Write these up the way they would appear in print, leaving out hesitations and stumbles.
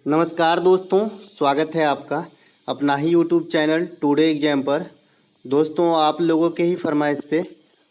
नमस्कार दोस्तों, स्वागत है आपका अपना ही यूट्यूब चैनल टुडे एग्जाम पर। दोस्तों, आप लोगों के ही फरमाइश पे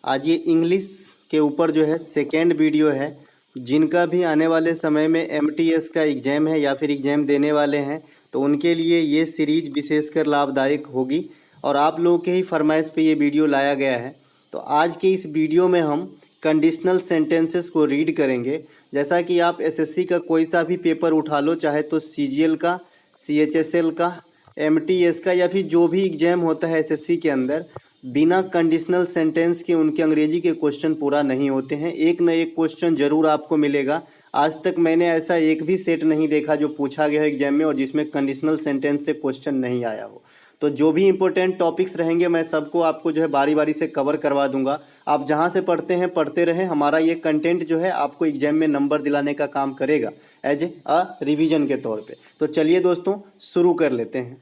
आज ये इंग्लिश के ऊपर जो है सेकेंड वीडियो है। जिनका भी आने वाले समय में एमटीएस का एग्ज़ाम है या फिर एग्ज़ाम देने वाले हैं तो उनके लिए ये सीरीज विशेषकर लाभदायक होगी और आप लोगों के ही फरमाइश पे ये वीडियो लाया गया है। तो आज के इस वीडियो में हम कंडीशनल सेंटेंसेस को रीड करेंगे। जैसा कि आप एसएससी का कोई सा भी पेपर उठा लो, चाहे तो सीजीएल का, सीएचएसएल का, एमटीएस का या फिर जो भी एग्जाम होता है एसएससी के अंदर, बिना कंडीशनल सेंटेंस के उनके अंग्रेजी के क्वेश्चन पूरा नहीं होते हैं। एक न एक क्वेश्चन जरूर आपको मिलेगा। आज तक मैंने ऐसा एक भी सेट नहीं देखा जो पूछा गया है एग्जाम में और जिसमें कंडीशनल सेंटेंस से क्वेश्चन नहीं आया हो। तो जो भी इंपॉर्टेंट टॉपिक्स रहेंगे मैं सबको आपको जो है बारी बारी से कवर करवा दूंगा। आप जहां से पढ़ते हैं पढ़ते रहें। हमारा ये कंटेंट जो है आपको एग्जाम में नंबर दिलाने का काम करेगा एज अ रिवीजन के तौर पे। तो चलिए दोस्तों शुरू कर लेते हैं।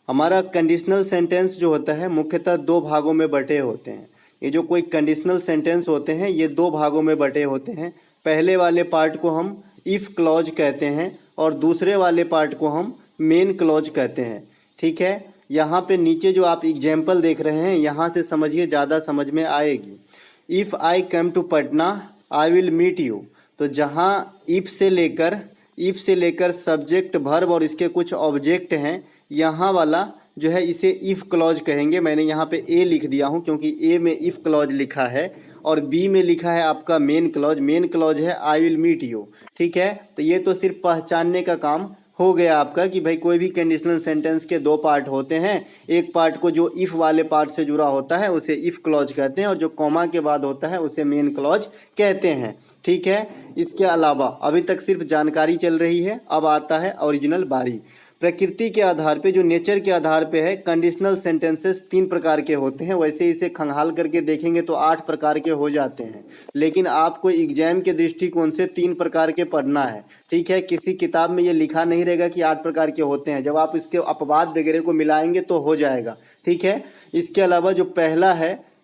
हमारा कंडीशनल सेंटेंस जो होता है मुख्यतः दो भागों में बटे होते हैं। ये जो कोई कंडीशनल सेंटेंस होते हैं ये दो भागों में बटे होते हैं। पहले वाले पार्ट को हम इफ़ क्लॉज कहते हैं और दूसरे वाले पार्ट को हम मेन क्लॉज कहते हैं। ठीक है, यहाँ पे नीचे जो आप एग्जाम्पल देख रहे हैं यहाँ से समझिए, ज़्यादा समझ में आएगी। If I come to Patna I will meet you. तो जहाँ इफ़ से लेकर सब्जेक्ट वर्ब और इसके कुछ ऑब्जेक्ट हैं, यहाँ वाला जो है इसे इफ़ क्लॉज कहेंगे। मैंने यहाँ पे ए लिख दिया हूँ क्योंकि ए में इफ़ क्लॉज लिखा है और बी में लिखा है आपका मेन क्लॉज। मेन क्लॉज है आई विल मीट यू। ठीक है, तो ये तो सिर्फ पहचानने का काम हो गया आपका कि भाई कोई भी कंडीशनल सेंटेंस के दो पार्ट होते हैं। एक पार्ट को जो इफ़ वाले पार्ट से जुड़ा होता है उसे इफ़ क्लॉज कहते हैं और जो कॉमा के बाद होता है उसे मेन क्लॉज कहते हैं। ठीक है, इसके अलावा अभी तक सिर्फ जानकारी चल रही है, अब आता है ओरिजिनल बारी। प्रकृति के आधार पे, जो नेचर के आधार पे है, कंडीशनल सेंटेंसेस तीन प्रकार के होते हैं। वैसे इसे खंगाल करके देखेंगे तो 8 प्रकार के हो जाते हैं, लेकिन आपको एग्जाम के दृष्टिकोण से 3 प्रकार के पढ़ना है। ठीक है, किसी किताब में ये लिखा नहीं रहेगा कि 8 प्रकार के होते हैं। जब आप इसके अपवाद वगैरह को मिलाएंगे तो हो जाएगा। ठीक है, इसके अलावा जो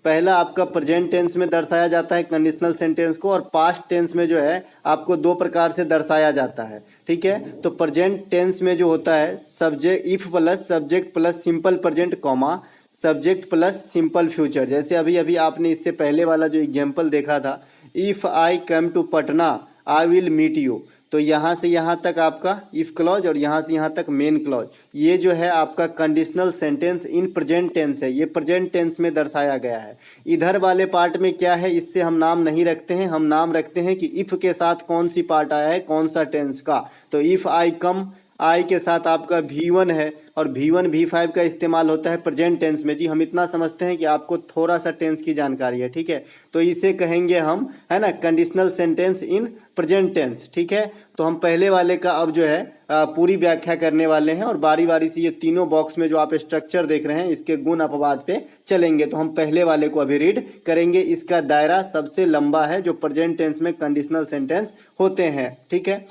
पहला आपका प्रेजेंट टेंस में दर्शाया जाता है कंडीशनल सेंटेंस को, और पास्ट टेंस में जो है आपको 2 प्रकार से दर्शाया जाता है। ठीक है, तो प्रेजेंट टेंस में जो होता है subject if plus subject plus simple present comma subject plus simple future. जैसे अभी आपने इससे पहले वाला जो एग्जाम्पल देखा था, if I come to Patna I will meet you. तो यहाँ से यहाँ तक आपका इफ़ क्लॉज और यहाँ से यहाँ तक मेन क्लॉज। ये जो है आपका conditional sentence in present tense है, ये प्रेजेंट टेंस में दर्शाया गया है। इधर वाले पार्ट में क्या है, इससे हम नाम नहीं रखते हैं। हम नाम रखते हैं कि इफ़ के साथ कौन सी पार्ट आया है, कौन सा टेंस का। तो इफ़ आई कम, आई के साथ आपका V1 है और V1 V5 का इस्तेमाल होता है प्रेजेंट टेंस में। जी हम इतना समझते हैं कि आपको थोड़ा सा टेंस की जानकारी है। ठीक है, तो इसे कहेंगे हम, है ना, conditional sentence in present tense. ठीक है, तो हम पहले वाले का अब जो है पूरी व्याख्या करने वाले हैं और बारी बारी से ये तीनों बॉक्स में जो आप स्ट्रक्चर देख रहे हैं इसके गुण अपवाद पे चलेंगे। तो हम पहले वाले को अभी रीड करेंगे। इसका दायरा सबसे लंबा है जो प्रेजेंट टेंस में कंडीशनल सेंटेंस होते हैं। ठीक है,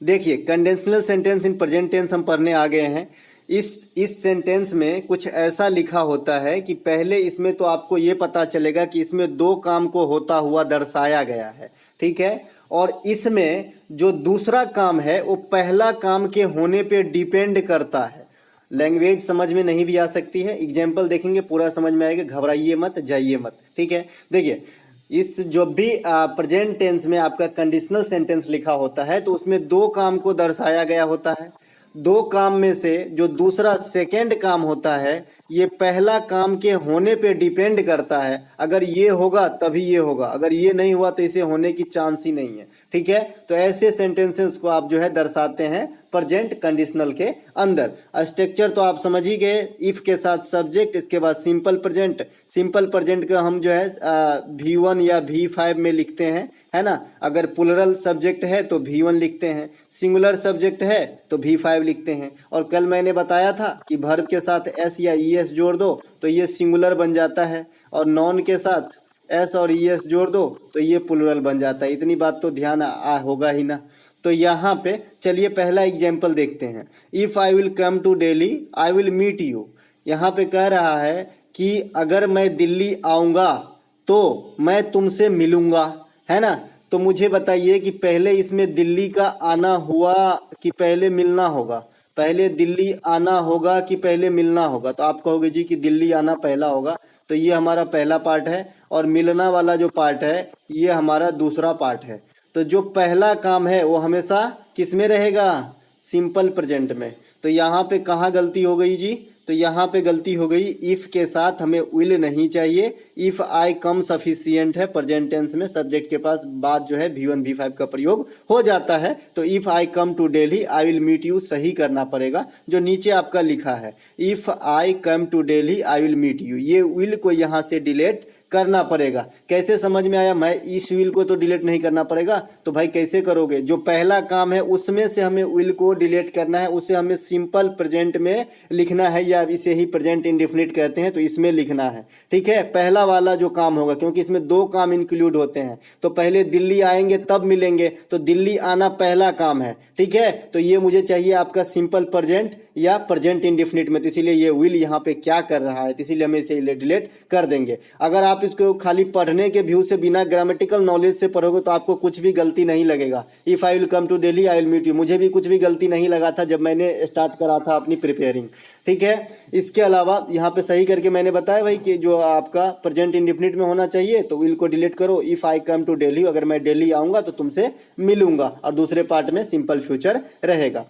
देखिए conditional sentence in present tense हम पढ़ने आ गए हैं। इस सेंटेंस में कुछ ऐसा लिखा होता है कि पहले इसमें तो आपको ये पता चलेगा कि इसमें 2 काम को होता हुआ दर्शाया गया है। ठीक है, और इसमें जो दूसरा काम है वो पहला काम के होने पे डिपेंड करता है। लैंग्वेज समझ में नहीं भी आ सकती है, एग्जाम्पल देखेंगे पूरा समझ में आएगा, घबराइए मत, जाइए मत। ठीक है, देखिए इस जो भी प्रेजेंट टेंस में आपका कंडीशनल सेंटेंस लिखा होता है तो उसमें 2 काम को दर्शाया गया होता है। 2 काम में से जो दूसरा सेकंड काम होता है ये पहला काम के होने पे डिपेंड करता है। अगर ये होगा तभी ये होगा, अगर ये नहीं हुआ तो इसे होने की चांस ही नहीं है। ठीक है, तो ऐसे सेंटेंसेस को आप जो है दर्शाते हैं प्रेजेंट कंडीशनल के अंदर। स्ट्रक्चर तो आप समझ ही गए, इफ के साथ सब्जेक्ट, इसके बाद सिंपल प्रेजेंट का हम जो है V1 या V5 में लिखते हैं, है ना। अगर प्लुरल सब्जेक्ट है तो V1 लिखते हैं, सिंगुलर सब्जेक्ट है तो V5 लिखते हैं। और कल मैंने बताया था कि वर्ब के साथ S या ES जोड़ दो तो ये सिंगुलर बन जाता है और नॉन के साथ S और ES जोड़ दो तो ये प्लुरल बन जाता है। इतनी बात तो ध्यान होगा ही ना। तो यहाँ पे चलिए पहला एग्जाम्पल देखते हैं। If I will come to Delhi I will meet you. यहाँ पे कह रहा है कि अगर मैं दिल्ली आऊँगा तो मैं तुमसे मिलूँगा, है ना। तो मुझे बताइए कि पहले इसमें दिल्ली का आना हुआ कि पहले मिलना होगा, पहले दिल्ली आना होगा कि पहले मिलना होगा। तो आप कहोगे जी कि दिल्ली आना पहला होगा, तो ये हमारा पहला पार्ट है, और मिलना वाला जो पार्ट है ये हमारा दूसरा पार्ट है। तो जो पहला काम है वो हमेशा किस में रहेगा, सिंपल प्रेजेंट में। तो यहाँ पे कहाँ गलती हो गई जी, तो यहाँ पे गलती हो गई, इफ़ के साथ हमें विल नहीं चाहिए। इफ़ आई कम सफिशियंट है प्रेजेंट टेंस में, सब्जेक्ट के पास बाद जो है V1 V5 का प्रयोग हो जाता है। तो if I come to Delhi I will meet you सही करना पड़ेगा, जो नीचे आपका लिखा है if I come to Delhi I will meet you, ये विल को यहाँ से डिलीट करना पड़ेगा। कैसे समझ में आया, मैं इस विल को तो डिलीट नहीं करना पड़ेगा, तो भाई कैसे करोगे, जो पहला काम है उसमें से हमें विल को डिलीट करना है, उसे हमें सिंपल प्रेजेंट में लिखना है, या इसे ही प्रेजेंट इंडेफिनिट कहते हैं, तो इसमें लिखना है। ठीक है, पहला वाला जो काम होगा, क्योंकि इसमें दो काम इंक्लूड होते हैं, तो पहले दिल्ली आएंगे तब मिलेंगे, तो दिल्ली आना पहला काम है। ठीक है, तो ये मुझे चाहिए आपका सिंपल प्रेजेंट या प्रेजेंट इंडेफिनिट में, तो इसीलिए ये विल यहाँ पे क्या कर रहा है, तो इसीलिए हम इसे डिलीट कर देंगे। अगर आप इसको खाली पढ़ने के व्यू से बिना ग्रामेटिकल नॉलेज से पढ़ोगे तो आपको कुछ भी गलती नहीं लगेगा। If I will come to Delhi I will meet you, मुझे भी कुछ भी गलती नहीं लगा था जब मैंने स्टार्ट करा था अपनी प्रिपेयरिंग। ठीक है, इसके अलावा यहाँ पे सही करके मैंने बताया भाई कि जो आपका प्रेजेंट इंडेफिनिट में होना चाहिए, तो विल को डिलीट करो, if I come to Delhi, अगर मैं दिल्ली आऊँगा तो तुमसे मिलूंगा, और दूसरे पार्ट में सिंपल फ्यूचर रहेगा।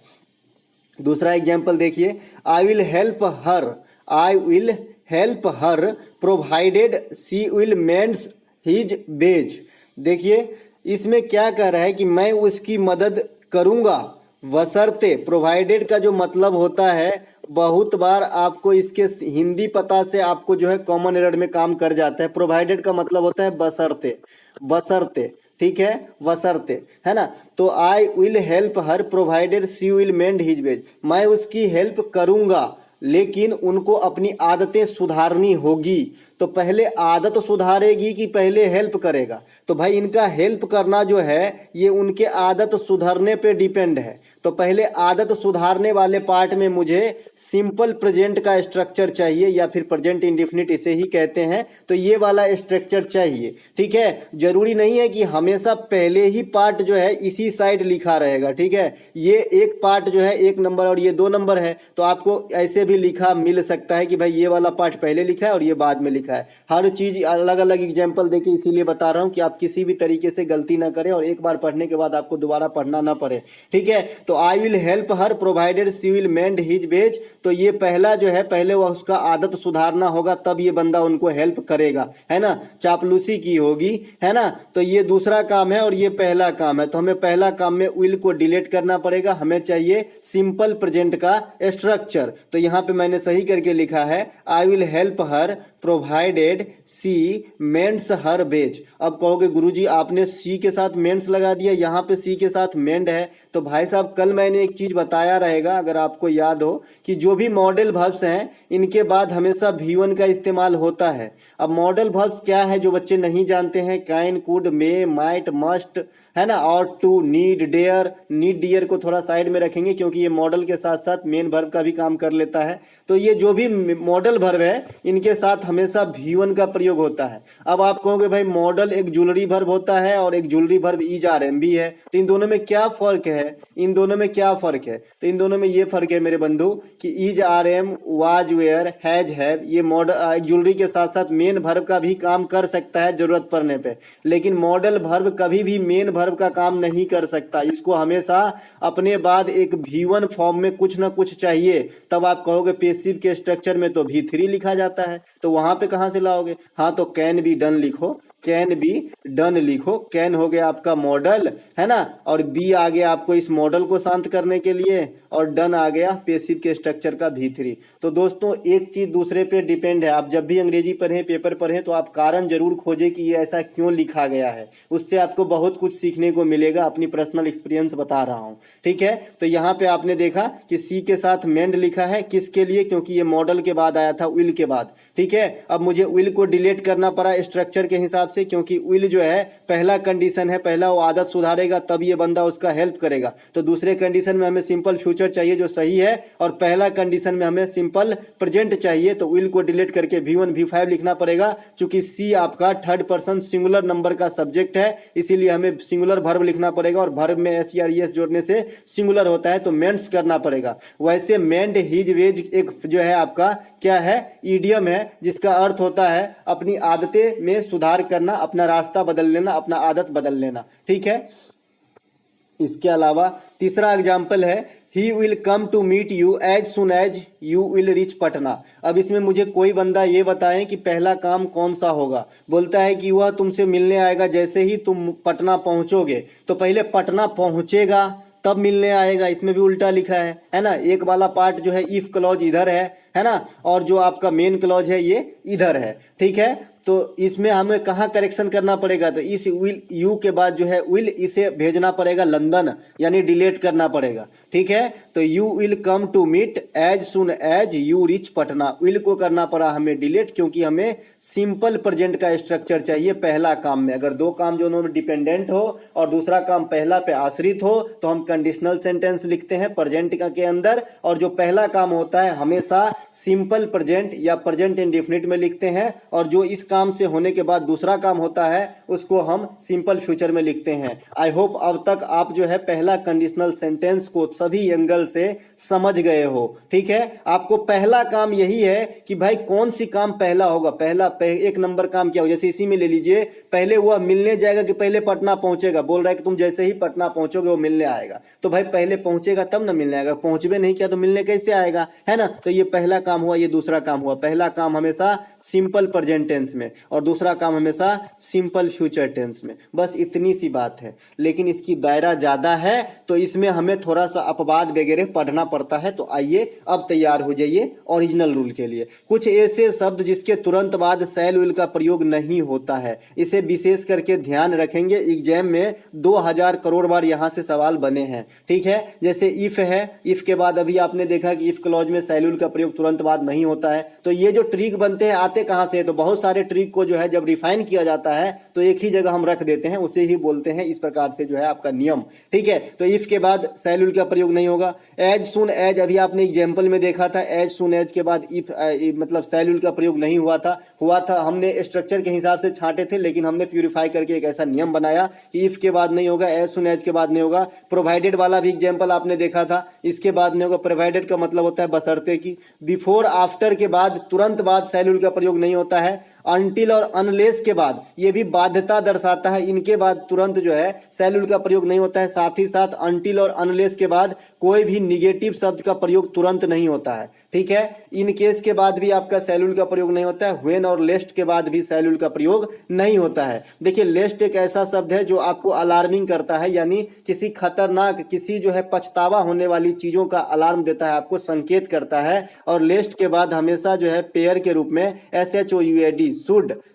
दूसरा एग्जाम्पल देखिए, I will help her, I will help her provided she will mends his ways. देखिए इसमें क्या कह रहा है कि मैं उसकी मदद करूंगा बशर्ते, प्रोवाइडेड का जो मतलब होता है, बहुत बार आपको इसके हिंदी पता से आपको जो है कॉमन एरर में काम कर जाता है। प्रोवाइडेड का मतलब होता है बशर्ते, बशर्ते, ठीक है, बशर्ते, है ना। तो I will help her provided she will mend his ways, मैं उसकी हेल्प करूंगा लेकिन उनको अपनी आदतें सुधारनी होगी। तो पहले आदत सुधारेगी कि पहले हेल्प करेगा, तो भाई इनका हेल्प करना जो है ये उनके आदत सुधारने पे डिपेंड है। तो पहले आदत सुधारने वाले पार्ट में मुझे सिंपल प्रेजेंट का स्ट्रक्चर चाहिए, या फिर प्रेजेंट इंडेफिनिट इसे ही कहते हैं, तो ये वाला स्ट्रक्चर चाहिए। ठीक है, जरूरी नहीं है कि हमेशा पहले ही पार्ट जो है इसी साइड लिखा रहेगा। ठीक है, ये एक पार्ट जो है 1 नंबर और ये 2 नंबर है, तो आपको ऐसे भी लिखा मिल सकता है कि भाई ये वाला पार्ट पहले लिखा है और ये बाद में लिखा है। हर चीज अलग अलग एग्जाम्पल देके इसीलिए बता रहा हूं कि आप किसी भी तरीके से गलती ना करें और एक बार पढ़ने के बाद आपको दोबारा पढ़ना ना पड़े। ठीक है, तो I will help her provided she will mend his ways, तो ये पहला जो है, पहले वह उसका आदत सुधारना होगा तब ये बंदा उनको हेल्प करेगा, है ना, चापलूसी की होगी, है ना। तो ये दूसरा काम है और ये पहला काम है, तो हमें पहला काम में विल को डिलीट करना पड़ेगा, हमें चाहिए सिंपल प्रेजेंट का स्ट्रक्चर। तो यहाँ पे मैंने सही करके लिखा है I will help her provided she mends her ways. अब कहोगे गुरुजी आपने सी के साथ मेंड्स लगा दिया, यहाँ पे सी के साथ मेंड है। तो भाई साहब कल मैंने एक चीज बताया रहेगा, अगर आपको याद हो, कि जो भी मॉडल वर्ब्स हैं इनके बाद हमेशा V1 का इस्तेमाल होता है। अब मॉडल वर्ब्स क्या है जो बच्चे नहीं जानते हैं, can, could, may, might, must, है ना, और to, need, dare. Need dear को थोड़ा साइड में रखेंगे क्योंकि ये मॉडल के साथ साथ मेन वर्ब का भी काम कर लेता है। तो ये जो भी मॉडल वर्ब है इनके साथ हमेशा V1 का प्रयोग होता है। अब आप कहोगे भाई मॉडल एक जुलरी वर्ब होता है और एक जुलरी वर्ब इज आरएम भी है, तो इन दोनों में क्या फर्क है, इन दोनों में क्या फर्क है, तो इन दोनों में ये फर्क है मेरे बंधु कि is are am, was, were, has, have, ये मॉडल जुलरी के साथ साथ मेन वर्ब का भी काम कर सकता है जरूरत पड़ने पे, लेकिन मॉडल वर्ब कभी भी मेन वर्ब का काम नहीं कर सकता। इसको हमेशा अपने बाद एक V1 फॉर्म में कुछ ना कुछ चाहिए, तब आप कहोगे पेसिव के स्ट्रक्चर में तो V3 लिखा जाता है, तो वहां पे कहां से लाओगे, हाँ तो कैन बी डन लिखो, कैन बी डन लिखो। कैन हो गया आपका मॉडल, है ना, और बी आ गया आपको इस मॉडल को शांत करने के लिए, और डन आ गया पेसिव के स्ट्रक्चर का V3। तो दोस्तों एक चीज दूसरे पे डिपेंड है। आप जब भी अंग्रेजी पढ़ें, पेपर पढ़ें, तो आप कारण जरूर खोजें कि ये ऐसा क्यों लिखा गया है, उससे आपको बहुत कुछ सीखने को मिलेगा। अपनी पर्सनल एक्सपीरियंस बता रहा हूँ, ठीक है। तो यहाँ पे आपने देखा कि सी के साथ मेंड लिखा है, किसके लिए, क्योंकि ये मॉडल के बाद आया था, विल के बाद, ठीक है। अब मुझे विल को डिलीट करना पड़ा स्ट्रक्चर के हिसाब से, क्योंकि विल जो है पहला कंडीशन है, पहला वो आदत सुधारेगा तब ये बंदा उसका हेल्प करेगा। तो दूसरे कंडीशन में हमें सिंपल फ्यूचर चाहिए जो सही है, और पहला कंडीशन में हमें सिंपल प्रेजेंट चाहिए। तो विल को डिलीट करके V1 V5 लिखना पड़ेगा। चूंकि सी आपका थर्ड पर्सन सिंगुलर नंबर का सब्जेक्ट है, इसीलिए हमें सिंगुलर वर्ब लिखना पड़ेगा, और वर्ब में एस या एस जोड़ने से सिंगुलर होता है तो मेंट्स करना पड़ेगा। वैसे मेंट हिज वेज एक जो है आपका क्या है, ईडियम है, जिसका अर्थ होता है अपनी आदतें में सुधार करना, अपना रास्ता बदल लेना, अपना आदत बदल लेना। ठीक है। इसके अलावा तीसरा एग्जाम्पल है he will come to meet you as soon as you will reach Patna. अब इसमें मुझे कोई बंदा ये बताएं कि पहला काम कौन सा होगा। बोलता है कि वह तुमसे मिलने आएगा जैसे ही तुम पटना पहुंचोगे। तो पहले पटना पहुंचेगा तब मिलने आएगा, इसमें भी उल्टा लिखा है ना। एक वाला पार्ट जो है इफ क्लॉज इधर है ना, और जो आपका मेन क्लॉज है ये इधर है। ठीक है। तो इसमें हमें कहाँ करेक्शन करना पड़ेगा, तो इस विल यू के बाद जो है विल, इसे भेजना पड़ेगा लंदन, यानी डिलीट करना पड़ेगा। ठीक है। तो you will come to meet as soon as you reach Patna, will को करना पड़ा हमें डिलीट, क्योंकि हमें सिंपल प्रेजेंट का स्ट्रक्चर चाहिए पहला काम में। अगर दो काम जो डिपेंडेंट हो और दूसरा काम पहला पे आश्रित हो तो हम कंडीशनल सेंटेंस लिखते हैं प्रेजेंट के अंदर, और जो पहला काम होता है हमेशा सिंपल प्रेजेंट या प्रेजेंट इंडेफिनिट में लिखते हैं, और जो इस काम से होने के बाद दूसरा काम होता है उसको हम सिंपल फ्यूचर में लिखते हैं। आई होप अब तक आप जो है पहला कंडीशनल सेंटेंस को सभी एंगल से समझ गए हो। ठीक है। आपको पहला काम यही है कि भाई कौन सी काम पहला होगा, एक नंबर काम क्या हो। जैसे इसी में ले लीजिए, पहले वह मिलने जाएगा कि पहले पटना पहुंचेगा। बोल रहा है कि तुम जैसे ही पटना पहुंचोगे वो मिलने आएगा। तो भाई पहले पहुंचेगा तब ना मिलने आएगा, पहुंचबे नहीं किया तो मिलने कैसे आएगा, है ना। तो ये पहला काम हुआ, ये दूसरा काम हुआ। पहला काम हमेशा सिंपल प्रेजेंट टेंस में और दूसरा काम हमेशा सिंपल फ्यूचर टेंस में। बस इतनी सी बात है, लेकिन इसकी दायरा ज्यादा है तो इसमें हमें थोड़ा सा अपवाद वगैरह पढ़ना पड़ता है। तो आइए अब तैयार हो जाइए ओरिजिनल रूल के लिए। कुछ ऐसे शब्द जिसके तुरंत बाद शैल विल का प्रयोग नहीं होता है, इसे विशेष करके ध्यान रखेंगे। एग्जाम में 2000 करोड़ बार यहां से सवाल बने हैं। ठीक है। जैसे इफ है, इफ के बाद अभी आपने देखा कि इफ क्लॉज में शैल विल का प्रयोग तुरंत बाद नहीं होता है। तो ये जो ट्रिक बनते हैं आते कहां से, तो बहुत सारे ट्रिक को जो है जब रिफाइन किया जाता है तो एक ही जगह हम रख देते हैं, उसे ही बोलते हैं इस प्रकार से जो है आपका नियम। ठीक है। तो इफ के बाद शैल विल का प्रयोग नहीं होगा। एज सुन एज, अभी आपने एग्जाम्पल में देखा था, एज सुन एज के बाद इफ मतलब शैल विल का प्रयोग नहीं हुआ था। हमने स्ट्रक्चर के हिसाब से छांटे थे, लेकिन हमने प्यूरिफाई करके एक ऐसा नियम बनाया कि इफ के बाद नहीं होगा, एज सुन एज के बाद नहीं होगा। प्रोवाइडेड वाला भी एग्जाम्पल आपने देखा था, इसके बाद नहीं होगा। प्रोवाइडेड का मतलब होता है बशर्ते की। बिफोर आफ्टर के बाद तुरंत बाद शैल विल का प्रयोग नहीं होता है। अनटिल और अनलेस के बाद, ये भी बाध्यता दर्शाता है, इनके बाद तुरंत जो है शैल विल का प्रयोग नहीं होता है। साथ ही साथ अनटिल और अनलेस के बाद कोई भी निगेटिव शब्द का प्रयोग तुरंत नहीं होता है। ठीक है। इन केस के बाद भी आपका शैल विल का प्रयोग नहीं होता है। व्हेन और लेस्ट के बाद भी शैल विल का प्रयोग नहीं होता है। देखिए, लेस्ट एक ऐसा शब्द है जो आपको अलार्मिंग करता है, यानी किसी खतरनाक, किसी जो है पछतावा होने वाली चीजों का अलार्म देता है, आपको संकेत करता है। और लेस्ट के बाद हमेशा जो है पेयर के रूप में SHOUD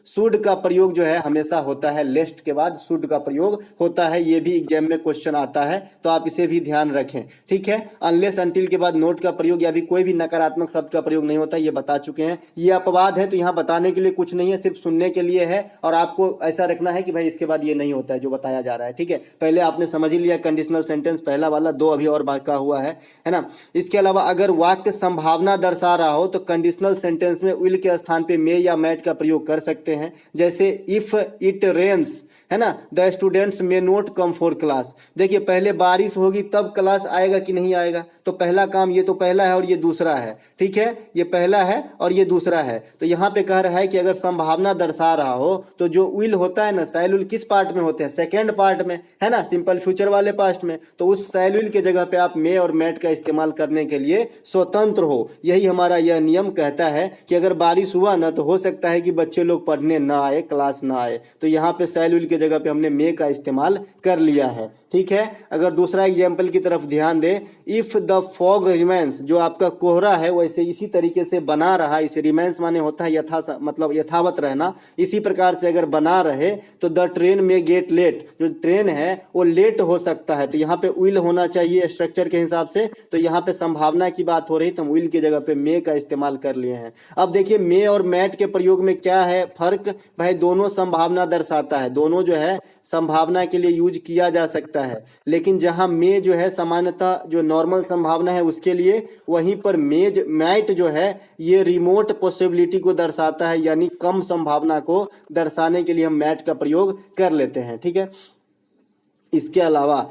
शुड का प्रयोग जो है हमेशा होता है। लेस्ट के बाद शुड का प्रयोग होता है, ये भी एग्जाम में क्वेश्चन आता है, तो आप इसे भी ध्यान रखें। ठीक है। अनलेस अनटिल के बाद नोट का प्रयोग या भी कोई भी नकारात्मक शब्द का प्रयोग नहीं होता, ये बता चुके हैं। ये अपवाद है तो यहाँ बताने के लिए कुछ नहीं है, सिर्फ सुनने के लिए है। और आपको ऐसा रखना है कि भाई इसके बाद ये नहीं होता है जो बताया जा रहा है। ठीक है। पहले आपने समझ ही लिया कंडीशनल सेंटेंस पहला वाला, दो अभी और बाका हुआ है ना। इसके अलावा अगर वाक्य संभावना दर्शा रहा हो तो कंडीशनल सेंटेंस में विल के स्थान पे मे या मैट का प्रयोग कर सकते हैं। जैसे इफ इट रेन्स, है ना, the students may note come for class. देखिए, पहले बारिश होगी तब क्लास आएगा कि नहीं आएगा, तो पहला काम ये तो पहला है और ये दूसरा है। ठीक है। ये पहला है और ये दूसरा है। तो यहाँ पे कह रहा है कि अगर संभावना दर्शा रहा हो तो जो विल होता है ना, शैल विल किस पार्ट में होते हैं, सेकेंड पार्ट में, है ना, सिंपल फ्यूचर वाले पार्ट में। तो उस शैल विल के जगह पे आप मे और मैट का इस्तेमाल करने के लिए स्वतंत्र हो। यही हमारा यह नियम कहता है कि अगर बारिश हुआ ना तो हो सकता है कि बच्चे लोग पढ़ने ना आए, क्लास ना आए। तो यहाँ पे शैल विल के के जगह पे हमने मे का इस्तेमाल कर लिया है। ठीक है, अगर दूसरा एग्जाम्पल की तरफ ध्यान दें, इफ द फॉग रिमेंस, जो आपका कोहरा है वैसे इसी तरीके से बना रहा, इसे रिमेंस माने होता है मतलब यथावत रहना, इसी प्रकार से अगर बना रहे तो द ट्रेन में गेट लेट, जो ट्रेन है वो लेट हो सकता है। तो यहाँ पे विल होना चाहिए स्ट्रक्चर के हिसाब से, तो यहाँ पे संभावना की बात हो रही तो हम विल की जगह पे मे का इस्तेमाल कर लिए हैं। अब देखिए मे और मैट के प्रयोग में क्या है फर्क, भाई दोनों संभावना दर्शाता है, दोनों जो है संभावना के लिए यूज किया जा सकता है, लेकिन जहां मे जो है सामान्यतः जो नॉर्मल संभावना है उसके लिए, वहीं पर मैट जो है ये रिमोट पॉसिबिलिटी को दर्शाता है, यानी कम संभावना को दर्शाने के लिए हम मैट का प्रयोग कर लेते हैं। ठीक है, इसके अलावा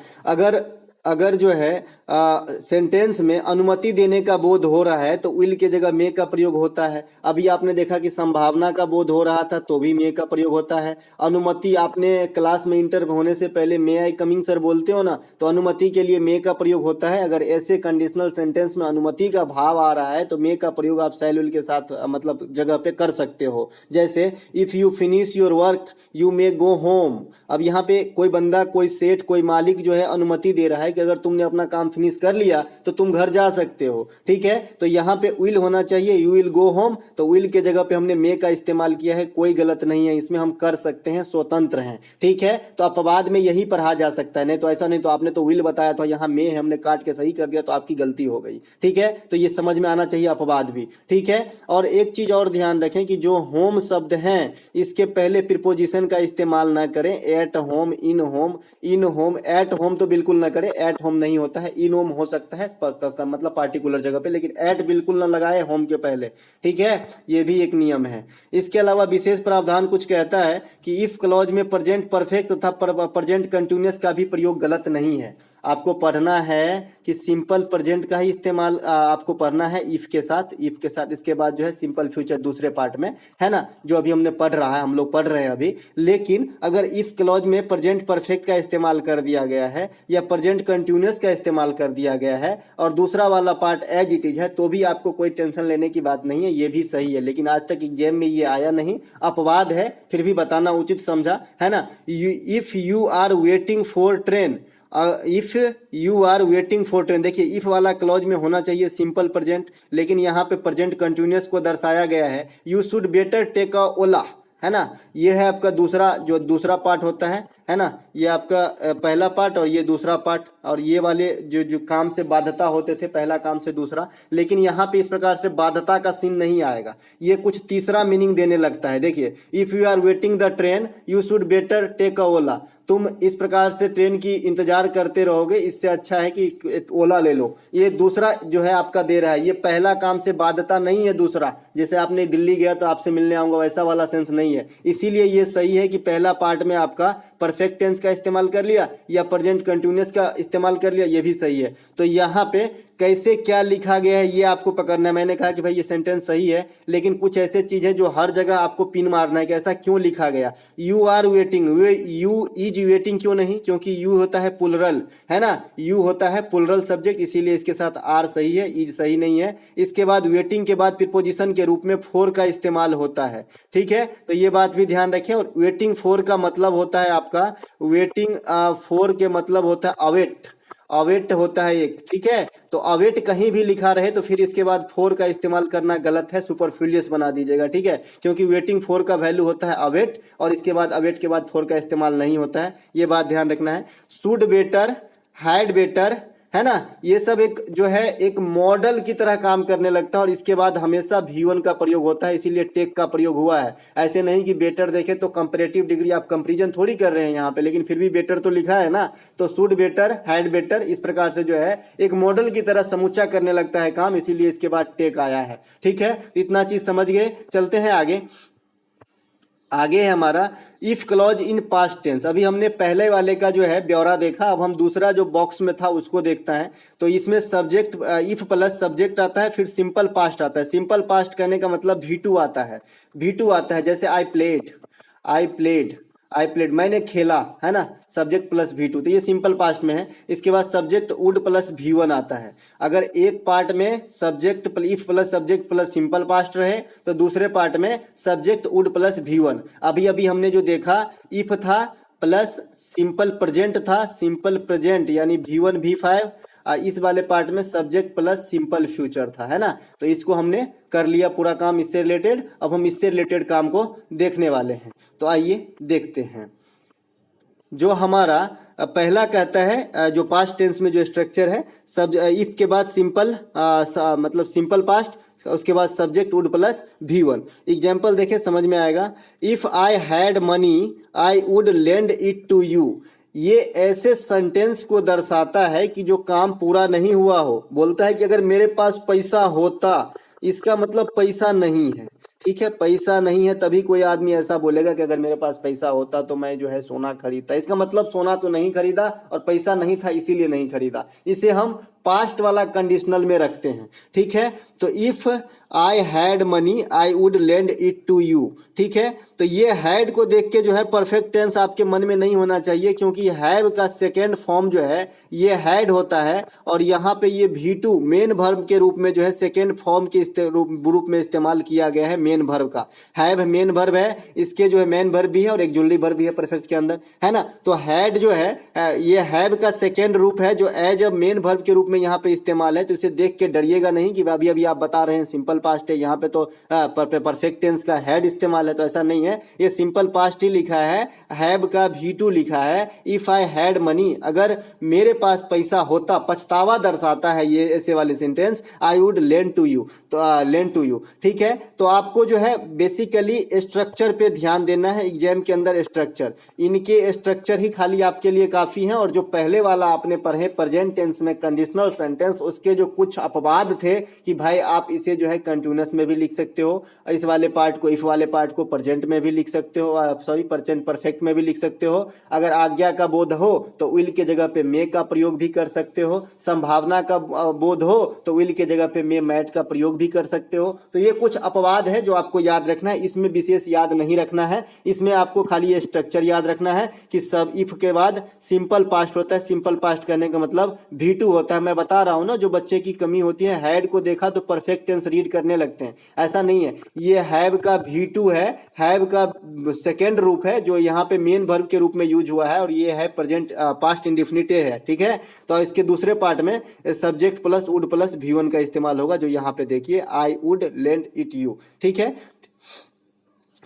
अगर जो है सेंटेंस में अनुमति देने का बोध हो रहा है तो विल के जगह मे का प्रयोग होता है। अभी आपने देखा कि संभावना का बोध हो रहा था तो भी मे का प्रयोग होता है। अनुमति, आपने क्लास में इंटर होने से पहले मे आई कमिंग सर बोलते हो ना, तो अनुमति के लिए मे का प्रयोग होता है। अगर ऐसे कंडीशनल सेंटेंस में अनुमति का भाव आ रहा है तो मे का प्रयोग आप शैल विल के साथ मतलब जगह पे कर सकते हो। जैसे if you finish your work you may go home. अब यहाँ पे कोई बंदा, कोई सेठ, कोई मालिक जो है अनुमति दे रहा है कि अगर तुमने अपना काम फिनिश कर लिया तो तुम घर जा सकते हो। ठीक है, तो यहाँ पे विल होना चाहिए, यू विल गो होम, तो विल के जगह पे हमने मे का इस्तेमाल किया है, कोई गलत नहीं है, इसमें हम कर सकते हैं, स्वतंत्र हैं। ठीक है, तो अपवाद में यही पढ़ा जा सकता है, नहीं तो ऐसा नहीं तो आपने तो विल बताया था, यहाँ मे है, हमने काट के सही कर दिया तो आपकी गलती हो गई। ठीक है, तो ये समझ में आना चाहिए अपवाद भी। ठीक है, और एक चीज और ध्यान रखें कि जो होम शब्द हैं इसके पहले प्रीपोजिशन का इस्तेमाल ना करें, at home, in home, at home तो बिल्कुल ना करें, एट होम नहीं होता है, इन होम हो सकता है मतलब पार्टिकुलर जगह पे, लेकिन एट बिल्कुल ना लगाए होम के पहले। ठीक है, ये भी एक नियम है। इसके अलावा विशेष प्रावधान कुछ कहता है कि इफ क्लॉज में प्रेजेंट परफेक्ट तथा प्रेजेंट कंटिन्यूअस का भी प्रयोग गलत नहीं है। आपको पढ़ना है कि सिंपल प्रेजेंट का ही इस्तेमाल आपको पढ़ना है इफ के साथ, इसके बाद जो है सिंपल फ्यूचर दूसरे पार्ट में, है ना, जो अभी हमने पढ़ रहा है, हम लोग पढ़ रहे हैं अभी। लेकिन अगर इफ क्लॉज में प्रेजेंट परफेक्ट का इस्तेमाल कर दिया गया है या प्रेजेंट कंटिन्यूअस का इस्तेमाल कर दिया गया है और दूसरा वाला पार्ट एज इट इज है तो भी आपको कोई टेंशन लेने की बात नहीं है, ये भी सही है। लेकिन आज तक एग्जाम में ये आया नहीं, अपवाद है, फिर भी बताना उचित समझा, है ना। If you are waiting for train, if you are waiting for train, देखिए इफ वाला क्लॉज में होना चाहिए सिंपल प्रेजेंट, लेकिन यहाँ पे प्रेजेंट कंटिन्यूअस को दर्शाया गया है। You should better take a Ola, है ना, ये है आपका दूसरा पार्ट होता है ना, ये आपका पहला पार्ट और ये दूसरा पार्ट, और ये वाले जो काम से बाध्यता होते थे, पहला काम से दूसरा, लेकिन यहाँ पे इस प्रकार से बाध्यता का सीन नहीं आएगा, ये कुछ तीसरा मीनिंग देने लगता है। देखिए if you are waiting the train you should better take a Ola, तुम इस प्रकार से ट्रेन की इंतजार करते रहोगे, इससे अच्छा है कि ओला ले लो। ये दूसरा जो है आपका दे रहा है, ये पहला काम से बाध्यता नहीं है दूसरा, जैसे आपने दिल्ली गया तो आपसे मिलने आऊंगा वैसा वाला सेंस नहीं है। इसीलिए ये सही है कि पहला पार्ट में आपका परफेक्ट टेंस का इस्तेमाल कर लिया या प्रेजेंट कंटिन्यूअस का इस्तेमाल कर लिया, ये भी सही है। तो यहाँ पे कैसे क्या लिखा गया है ये आपको पकड़ना है। मैंने कहा कि भाई ये सेंटेंस सही है, लेकिन कुछ ऐसे चीज है जो हर जगह आपको पिन मारना है कि ऐसा क्यों लिखा गया। You are waiting, you is waiting क्यों नहीं, क्योंकि यू होता है प्लुरल, है ना, यू होता है प्लुरल सब्जेक्ट, इसीलिए इसके साथ आर सही है, इज सही नहीं है। इसके बाद वेटिंग के बाद प्रीपोजिशन के रूप में फॉर का इस्तेमाल होता है। ठीक है, तो ये बात भी ध्यान रखें। और वेटिंग फॉर का मतलब होता है आपका, वेटिंग फॉर के मतलब होता है अवेट होता है एक। ठीक है, तो अवेट कहीं भी लिखा रहे तो फिर इसके बाद फॉर का इस्तेमाल करना गलत है, सुपरफ्लुअस बना दीजिएगा। ठीक है, क्योंकि वेटिंग फॉर का वैल्यू होता है अवेट, और इसके बाद अवेट के बाद फॉर का इस्तेमाल नहीं होता है, ये बात ध्यान रखना है। शुड बेटर, हैड बेटर, है ना, ये सब एक जो है एक मॉडल की तरह काम करने लगता है, और इसके बाद हमेशा V1 का प्रयोग होता है, इसीलिए टेक का प्रयोग हुआ है। ऐसे नहीं कि बेटर देखे तो कंपैरेटिव डिग्री, आप कंपैरिजन थोड़ी कर रहे हैं यहाँ पे, लेकिन फिर भी बेटर तो लिखा है ना, तो शुड बेटर, हैड बेटर, इस प्रकार से जो है एक मॉडल की तरह समूचा करने लगता है काम, इसीलिए इसके बाद टेक आया है। ठीक है, इतना चीज समझ गए, चलते हैं आगे है हमारा if clause in past tense. अभी हमने पहले वाले का जो है ब्यौरा देखा, अब हम दूसरा जो बॉक्स में था उसको देखता है। तो इसमें सब्जेक्ट, इफ प्लस सब्जेक्ट आता है, फिर सिंपल पास्ट आता है। सिंपल पास्ट कहने का मतलब V2 आता है, जैसे आई प्लेड, मैंने खेला, है ना, सब्जेक्ट प्लस V2, तो ये सिंपल पास्ट में है। इसके बाद सब्जेक्ट वुड प्लस V1 आता है। अगर एक पार्ट में subject if plus subject plus simple past रहे तो दूसरे पार्ट में सब्जेक्ट वुड प्लस V1। अभी हमने जो देखा इफ था प्लस सिंपल प्रेजेंट था, सिंपल प्रेजेंट यानी V1 V5, इस वाले पार्ट में सब्जेक्ट प्लस सिंपल फ्यूचर था, है ना। तो इसको हमने कर लिया पूरा काम इससे रिलेटेड। अब हम इससे रिलेटेड काम को देखने वाले हैं, तो आइए देखते हैं। जो हमारा पहला कहता है, जो पास्ट टेंस में जो स्ट्रक्चर है, सब इफ के बाद सिंपल मतलब सिंपल पास्ट, उसके बाद subject would plus V1। Example देखें समझ में आएगा। If I had money I would lend it to you. ये ऐसे सेंटेंस को दर्शाता है कि जो काम पूरा नहीं हुआ हो। बोलता है कि अगर मेरे पास पैसा होता, इसका मतलब पैसा नहीं है, ठीक है। पैसा नहीं है तभी कोई आदमी ऐसा बोलेगा कि अगर मेरे पास पैसा होता तो मैं जो है सोना खरीदता। इसका मतलब सोना तो नहीं खरीदा और पैसा नहीं था इसीलिए नहीं खरीदा। इसे हम पास्ट वाला कंडीशनल में रखते हैं, ठीक है। तो if I had money I would lend it to you, ठीक है। तो ये हैड को देख के जो है परफेक्ट टेंस आपके मन में नहीं होना चाहिए, क्योंकि हैव का सेकेंड फॉर्म जो है ये हैड होता है, और यहाँ पे ये V2 मेन वर्ब के रूप में जो है सेकेंड फॉर्म के रूप में इस्तेमाल किया गया है मेन वर्ब का। हैव मेन वर्ब है, इसके जो है मेन वर्ब भी है और एक्जुअली वर्ब भी है परफेक्ट के अंदर, है ना। तो हैड जो है ये हैव का सेकेंड रूप है जो एज अ मेन वर्ब के रूप में यहाँ पे इस्तेमाल है। तो इसे देख के डरिएगा नहीं कि अभी अभी आप बता रहे हैं सिंपल पास्ट है, यहाँ पे तो परफेक्ट टेंस का हैड इस्तेमाल है, तो ऐसा नहीं है। ये सिंपल पास्ट ही लिखा है, हैव का V2 लिखा है। इफ आई हैड मनी, अगर मेरे पास पैसा होता, पछतावा दर्शाता है ये ऐसे वाले sentence. I would lend to you, तो लेंड टू यू, ठीक है। तो आपको जो है बेसिकली स्ट्रक्चर पे ध्यान देना है एग्जाम के अंदर। स्ट्रक्चर, इनके स्ट्रक्चर ही खाली आपके लिए काफी हैं। और जो पहले वाला आपने पढ़े प्रेजेंट टेंस में कंडीशनल सेंटेंस, उसके जो कुछ अपवाद थे कि भाई आप इसे जो है कंटिन्यूअस में भी लिख सकते हो, इस वाले पार्ट को, इफ वाले पार्ट को प्रेजेंट में भी लिख सकते हो, सॉरी प्रेजेंट परफेक्ट में भी लिख सकते हो। अगर आज्ञा का बोध हो तो विल के जगह पे मे का प्रयोग भी कर सकते हो। संभावना का बोध हो तो विल के जगह पे मे मैट का प्रयोग भी कर सकते हो। तो ये कुछ अपवाद है जो आपको याद रखना है, इसमें विशेष याद नहीं रखना है। इसमें आपको खाली ये स्ट्रक्चर याद रखना है कि सब इफ के बाद सिंपल पास्ट होता है। सिंपल पास्ट करने का मतलब V2 होता है। मैं बता रहा हूं ना, जो बच्चे की कमी होती है, हैड को देखा तो परफेक्ट टेंस रीड करने लगते हैं, ऐसा नहीं है। ये हैव का V2 है, हैव का सेकेंड रूप है जो यहाँ पे मेन वर्ब के रूप में यूज हुआ है, और ये है प्रेजेंट पास्ट इंडेफिनिटिव है, ठीक है। तो इसके दूसरे पार्ट में subject plus would plus V1 का इस्तेमाल होगा, जो यहाँ पे देखिए I would lend it you, ठीक है।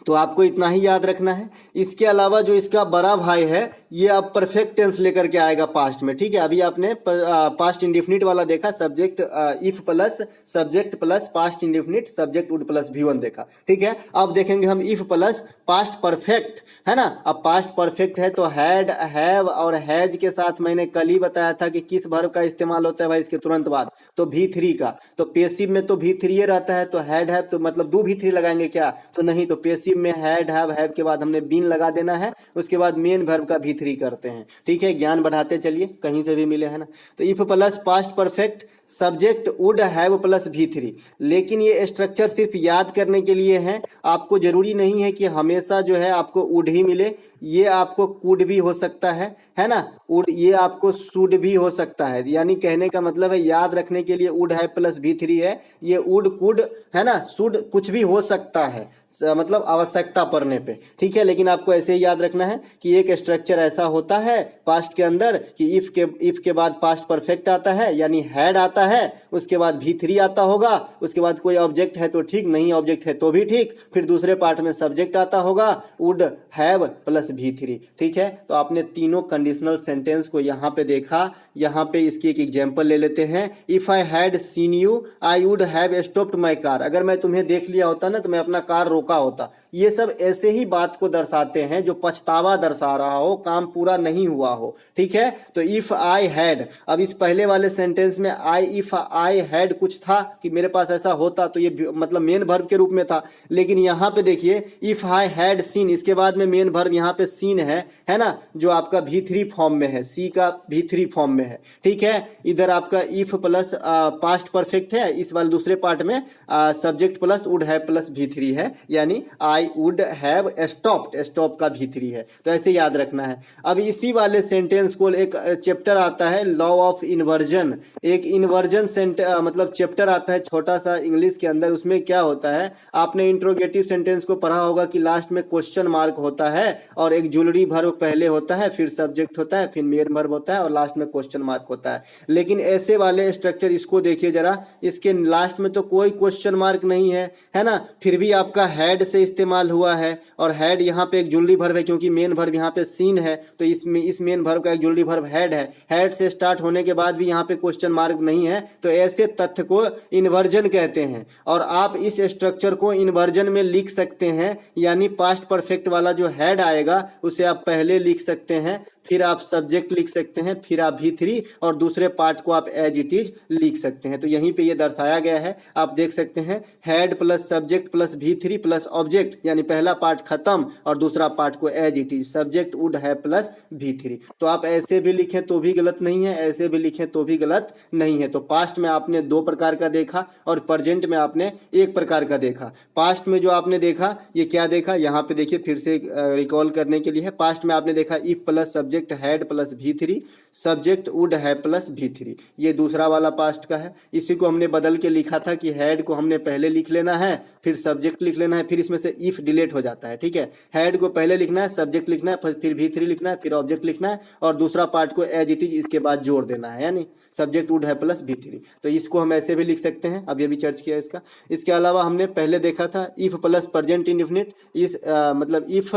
तो आपको इतना ही याद रखना है। इसके अलावा जो इसका बड़ा भाई है, ये अब परफेक्ट टेंस लेकर के आएगा पास्ट में, ठीक है। अभी आपने पास्ट इंडेफिनिट वाला देखा, subject if plus subject plus past indefinite subject would plus V1 देखा, ठीक है। अब देखेंगे हम इफ प्लस पास्ट परफेक्ट, है ना। अब पास्ट परफेक्ट है तो हैड, हैव और हैज के साथ मैंने कल ही बताया था कि किस वर्ब का इस्तेमाल होता है भाई इसके तुरंत बाद, तो V3 का। तो पेसिव में तो V3 रहता है, तो हैड हैव तो मतलब दो V3 लगाएंगे क्या, तो नहीं। तो पेसिव में हैड हैव के बाद हमने बीन लगा देना है, उसके बाद मेन वर्ब का V3 करते हैं, ठीक है। ज्ञान बढ़ाते चलिए, कहीं से भी मिले, है ना। तो if plus past perfect subject would have plus V3। लेकिन ये स्ट्रक्चर सिर्फ याद करने के लिए है, आपको जरूरी नहीं है कि हमेशा जो है आपको वुड ही मिले। ये आपको कुड भी हो सकता है ना। वुड ये आपको शुड भी हो सकता है। यानी कहने का मतलब है याद रखने के लिए वुड हैव प्लस V3 है, ये वुड कुड है ना, शुड कुछ भी हो सकता है, मतलब आवश्यकता पड़ने पे, ठीक है। लेकिन आपको ऐसे ही याद रखना है कि एक स्ट्रक्चर ऐसा होता है पास्ट के अंदर कि इफ के बाद पास्ट परफेक्ट आता है, यानी हैड आता है, उसके बाद V3 आता होगा, उसके बाद कोई ऑब्जेक्ट है तो ठीक, नहीं ऑब्जेक्ट है तो भी ठीक, फिर दूसरे पार्ट में सब्जेक्ट आता होगा वुड हैव प्लस V3, ठीक है। तो आपने तीनों कंडीशनल सेंटेंस को यहाँ पे देखा। यहाँ पे इसकी एक एग्जांपल ले लेते हैं। If I had seen you I would have stopped my car. अगर मैं तुम्हें देख लिया होता ना तो मैं अपना कार रोका होता। ये सब ऐसे ही बात को दर्शाते हैं जो पछतावा दर्शा रहा हो, काम पूरा नहीं हुआ हो, ठीक है। तो इफ आई हैड, अब इस पहले वाले सेंटेंस में इफ आई हैड कुछ था कि मेरे पास ऐसा होता, तो ये मतलब मेन वर्ब के रूप में था। लेकिन यहाँ पे देखिए इफ आई हैड सीन, इसके बाद में मेन वर्ब यहाँ पे सीन है ना, जो आपका V3 फॉर्म में है, सी का V3 फॉर्म में है, ठीक है। इधर आपका इफ प्लस पास्ट परफेक्ट है, इस वाले दूसरे पार्ट में subject plus would have plus V3 है, यानी I would have stopped, stop का V3 है। तो ऐसे याद रखना है। अब इसी वाले सेंटेंस को एक चैप्टर आता है लॉ ऑफ इन्वर्जन, एक इन्वर्जन मतलब चैप्टर आता है छोटा सा इंग्लिश के अंदर, उसमें क्या होता है, आपने इंट्रोगेटिव सेंटेंस को पढ़ा होगा कि लास्ट में क्वेश्चन मार्क होता है और एक जुलरी वर्ब पहले होता है, फिर सब्जेक्ट होता है, फिर मेन वर्ब होता है और लास्ट में क्वेश्चन मार्क होता है। लेकिन ऐसे वाले स्ट्रक्चर, इसको देखिए जरा, इसके लास्ट में तो कोई क्वेश्चन मार्क नहीं है ना, फिर भी आपका हैड से इस्तेमाल हुआ है और हैड यहाँ पे एक जुलरी वर्ब है, क्योंकि मेन वर्ब यहाँ पे सीन है तो इसमें इस मेन वर्ब का एक जुलरी वर्ब हैड है। हैड से स्टार्ट होने के बाद भी यहाँ पे क्वेश्चन मार्क नहीं है, तो ऐसे तथ्य को इन्वर्जन कहते हैं। और आप इस स्ट्रक्चर को इन्वर्जन में लिख सकते हैं, यानी पास्ट परफेक्ट वाला जो हैड आएगा उसे आप पहले लिख सकते हैं, फिर आप सब्जेक्ट लिख सकते हैं, फिर आप V3 और दूसरे पार्ट को आप एज इट इज लिख सकते हैं। तो यहीं पे ये दर्शाया गया है, आप देख सकते हैं, had plus subject plus V3 plus object, यानी पहला पार्ट खत्म और दूसरा पार्ट को as it is, subject would है प्लस V3। तो आप ऐसे भी लिखें तो भी गलत नहीं है, ऐसे भी लिखें तो भी गलत नहीं है। तो पास्ट में आपने 2 प्रकार का देखा और प्रेजेंट में आपने 1 प्रकार का देखा। पास्ट में जो आपने देखा, ये क्या देखा, यहाँ पे देखिए फिर से रिकॉल करने के लिए है। पास्ट में आपने देखा if plus subject had plus V3, subject would है प्लस V3, ये दूसरा वाला पास्ट का है। इसी को हमने बदल के लिखा था कि हैड को हमने पहले लिख लेना है, फिर सब्जेक्ट लिख लेना है, फिर इसमें से इफ डिलीट हो जाता है, ठीक है। हैड को पहले लिखना है, सब्जेक्ट लिखना है, फिर V3 लिखना है, फिर ऑब्जेक्ट लिखना है और दूसरा पार्ट को एज इट इज इसके बाद जोड़ देना है, यानी सब्जेक्ट वुड है प्लस V3। तो इसको हम ऐसे भी लिख सकते हैं, अब ये भी चर्च किया इसका। इसके अलावा हमने पहले देखा था इफ प्लस प्रेजेंट इंडेफिनिट, इस मतलब if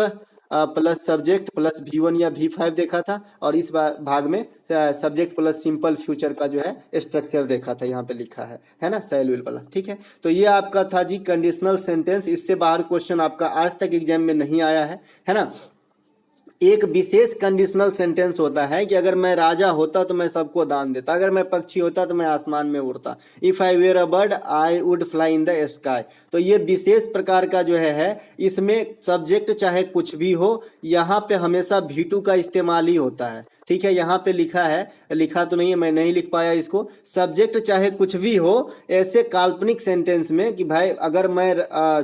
plus subject plus V1 या V5 देखा था, और इस भाग में सब्जेक्ट प्लस सिंपल फ्यूचर का जो है स्ट्रक्चर देखा था, यहाँ पे लिखा है ना, सेल विल वाला, ठीक है। तो ये आपका था जी कंडीशनल सेंटेंस। इससे बाहर क्वेश्चन आपका आज तक एग्जाम में नहीं आया है ना। एक विशेष कंडीशनल सेंटेंस होता है कि अगर मैं राजा होता तो मैं सबको दान देता, अगर मैं पक्षी होता तो मैं आसमान में उड़ता, if I were a bird I would fly in the sky. तो ये विशेष प्रकार का जो है इसमें सब्जेक्ट चाहे कुछ भी हो, यहाँ पे हमेशा V2 का इस्तेमाल ही होता है, ठीक है। यहाँ पे लिखा है, लिखा तो नहीं है, मैं नहीं लिख पाया इसको, सब्जेक्ट चाहे कुछ भी हो ऐसे काल्पनिक सेंटेंस में कि भाई अगर मैं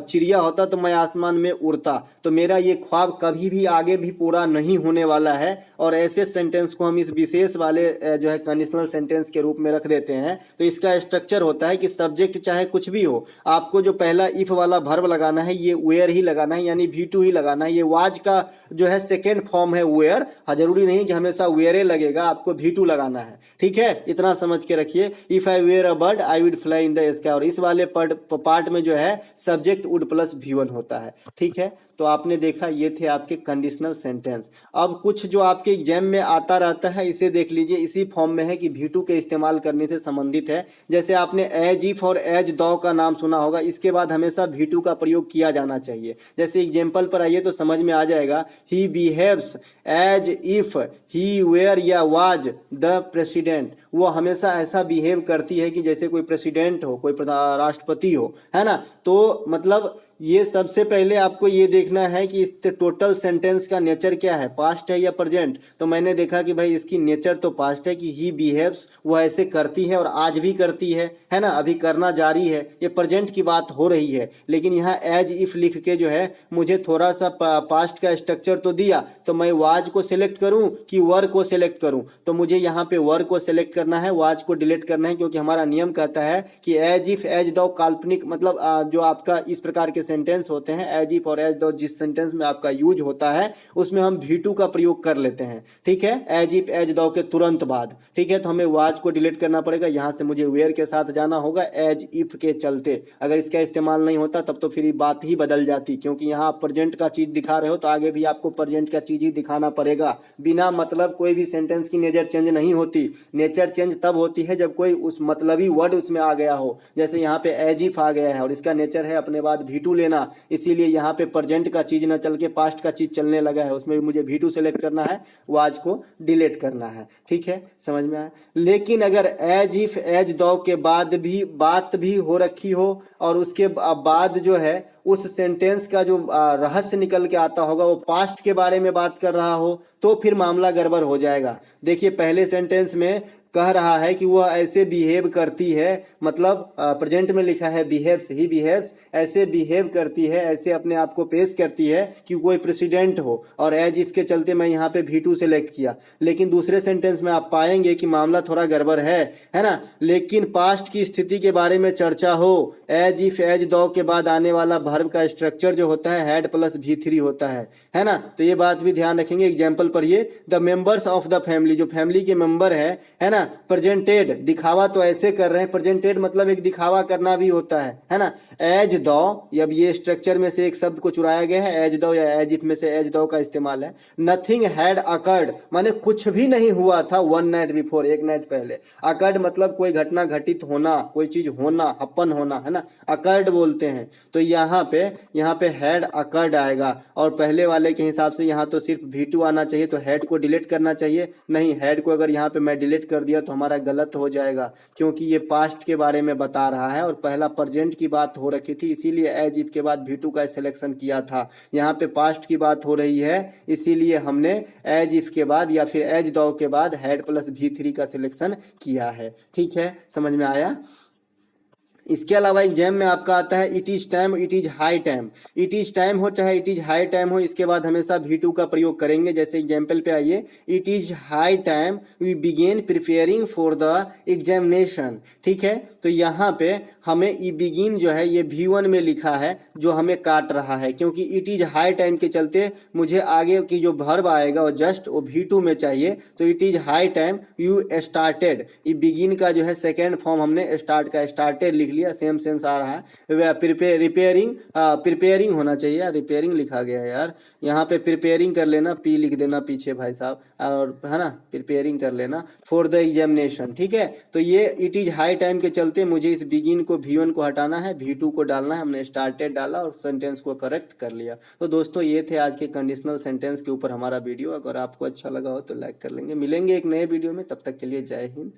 चिड़िया होता तो मैं आसमान में उड़ता, तो मेरा ये ख्वाब कभी भी आगे भी पूरा नहीं होने वाला है। और ऐसे सेंटेंस को हम इस विशेष वाले जो है कंडीशनल सेंटेंस के रूप में रख देते हैं। तो इसका स्ट्रक्चर होता है कि सब्जेक्ट चाहे कुछ भी हो, आपको जो पहला इफ वाला वर्ब लगाना है ये वेयर ही लगाना है, यानी V2 ही लगाना है। ये वाज का जो है सेकेंड फॉर्म है वेयर, जरूरी नहीं कि हमेशा वेयर लगेगा, आपको V2 लगाना है, ठीक है। इतना समझ के रखिए, if I were a bird I would fly in the sky, और इस वाले पार्ट में जो है सब्जेक्ट वुड प्लस V1 होता है, ठीक है। तो आपने देखा ये थे आपके कंडीशनल सेंटेंस। अब कुछ जो आपके एग्जाम में आता रहता है इसे देख लीजिए, इसी फॉर्म में है कि V2 के इस्तेमाल करने से संबंधित है। जैसे आपने एज इफ और एज दो का नाम सुना होगा, इसके बाद हमेशा V2 का प्रयोग किया जाना चाहिए। जैसे एग्जाम्पल पर आइए तो समझ में आ जाएगा, he behaves as if he were या वाज द प्रेसिडेंट, वो हमेशा ऐसा बिहेव करती है कि जैसे कोई प्रेसिडेंट हो, कोई राष्ट्रपति हो, है ना। तो मतलब ये सबसे पहले आपको ये देखना है कि इस टोटल सेंटेंस का नेचर क्या है, पास्ट है या प्रेजेंट। तो मैंने देखा कि भाई इसकी नेचर तो पास्ट है कि ही बिहेव्स, वो ऐसे करती है और आज भी करती है ना, अभी करना जारी है, ये प्रेजेंट की बात हो रही है। लेकिन यहाँ एज इफ लिख के जो है मुझे थोड़ा सा पास्ट का स्ट्रक्चर तो दिया, तो मैं वाज को सिलेक्ट करूं कि वर को सिलेक्ट करूं, तो मुझे यहाँ पे वर को सिलेक्ट करना है, वाज को डिलीट करना है, क्योंकि हमारा नियम कहता है कि एज इफ एज दो काल्पनिक, मतलब जो आपका इस प्रकार के सेंटेंस होते हैं, एज इफ और एज दो जिस सेंटेंस में आपका यूज होता है उसमें हम V2 का प्रयोग कर लेते हैं, ठीक है, एज इफ एज दो के तुरंत बाद, ठीक है। तो हमें वाज को डिलीट करना पड़ेगा, यहाँ से मुझे वेयर के साथ जाना होगा एज इफ के चलते। अगर इसका इस्तेमाल नहीं होता तब तो फिर बात ही बदल जाती, क्योंकि यहाँ आप प्रेजेंट का चीज दिखा रहे हो तो आगे भी आपको प्रेजेंट का चीज ही दिखाना पड़ेगा। बिना मतलब कोई भी सेंटेंस की नेचर चेंज नहीं होती, नेचर चेंज तब होती है जब कोई उस मतलबी वर्ड उसमें आ गया हो। जैसे यहाँ पे एज इफ आ गया है और इसका नेचर है अपने बाद V2 लेना, इसीलिए यहाँ पे प्रेजेंट का चीज न चल के पास्ट का चीज चलने लगा है, उसमें भी मुझे V2 सेलेक्ट करना है, वाज को डिलीट करना है, ठीक है, समझ में आया। लेकिन अगर एज इफ एज दो के बाद भी बात भी हो रखी हो और उसके बाद जो है उस सेंटेंस का जो रहस्य निकल के आता होगा वो पास्ट के बारे में बात कर रहा हो तो फिर मामला गड़बड़ हो जाएगा। देखिए पहले सेंटेंस में कह रहा है कि वह ऐसे बिहेव करती है, मतलब प्रेजेंट में लिखा है बिहेव्स, ही बिहेव्स, ऐसे बिहेव करती है, ऐसे अपने आप को पेश करती है कि कोई प्रेसिडेंट हो, और एज इफ के चलते मैं यहाँ पे V2 सेलेक्ट किया। लेकिन दूसरे सेंटेंस में आप पाएंगे कि मामला थोड़ा गड़बड़ है ना। लेकिन पास्ट की स्थिति के बारे में चर्चा हो, एज इफ एज दो के बाद आने वाला वर्ब का स्ट्रक्चर जो होता है हैड प्लस V3 होता है ना। तो ये बात भी ध्यान रखेंगे। एग्जाम्पल पढ़िए, the members of the family, जो फैमिली के मेंबर है ना, प्रेजेंटेड, दिखावा तो ऐसे कर रहे हैं, प्रेजेंटेड मतलब एक दिखावा करना भी होता है ना। एज दो, अब ये स्ट्रक्चर में से एक शब्द को चुराया गया है, एज दो या एज इफ में से एज दो का इस्तेमाल है। नथिंग हैड अकर्ड, माने कुछ भी नहीं हुआ था, वन नाइट बिफोर, एक नाइट पहले। अकर्ड मतलब कोई घटना घटित होना, कोई चीज होना, हपन होना, है ना, अकर्ड बोलते हैं। तो यहाँ पे हैड अकर्ड आएगा, और पहले वाले के हिसाब से यहाँ तो सिर्फ V2 आना चाहिए, तो हैड को डिलीट करना चाहिए। नहीं, हैड को अगर यहाँ पे मैं डिलीट कर दिया तो हमारा गलत हो जाएगा, क्योंकि ये पास्ट के बारे में बता रहा है और पहला प्रेजेंट की बात हो रखी थी, इसीलिए एज इफ के बाद V2 का सिलेक्शन किया था। यहाँ पे पास्ट की बात हो रही है, इसीलिए हमने एज इफ के बाद या फिर एज दो के बाद हैड प्लस V3 का सिलेक्शन किया है। ठीक है, समझ में आया। इसके अलावा एग्जाम में आपका आता है it is time, it is high time. It is time हो चाहे इट इज हाई टाइम हो, इसके बाद हमेशा V2 का प्रयोग करेंगे। जैसे एग्जाम्पल पे आइए, it is high time we begin preparing for the examination. ठीक है, तो यहाँ पे हमें ई बिगिन जो है ये V1 में लिखा है, जो हमें काट रहा है, क्योंकि इट इज हाई टाइम के चलते मुझे आगे की जो वर्ब आएगा वो जस्ट वो V2 में चाहिए। तो it is high time you started, E begin का जो है सेकेंड फॉर्म हमने स्टार्ट का स्टार्टेड लिख लिया, सेम सेंस आ रहा है। प्रिपेयरिंग होना चाहिए यार, रिपेयरिंग लिखा गया है यार, यहाँ पे प्रिपेयरिंग कर लेना, पी लिख देना पीछे भाई साहब, और है ना, प्रिपेयरिंग कर लेना फॉर द एग्जामिनेशन। ठीक है, तो ये इट इज हाई टाइम के चलते मुझे इस बिगिन को V1 को हटाना है, V2 को डालना है। हमने स्टार्टेड डाला और सेंटेंस को करेक्ट कर लिया। तो दोस्तों ये थे आज के कंडीशनल सेंटेंस के ऊपर हमारा वीडियो। अगर आपको अच्छा लगा हो तो लाइक कर लेंगे। मिलेंगे एक नए वीडियो में, तब तक के लिए जय हिंद।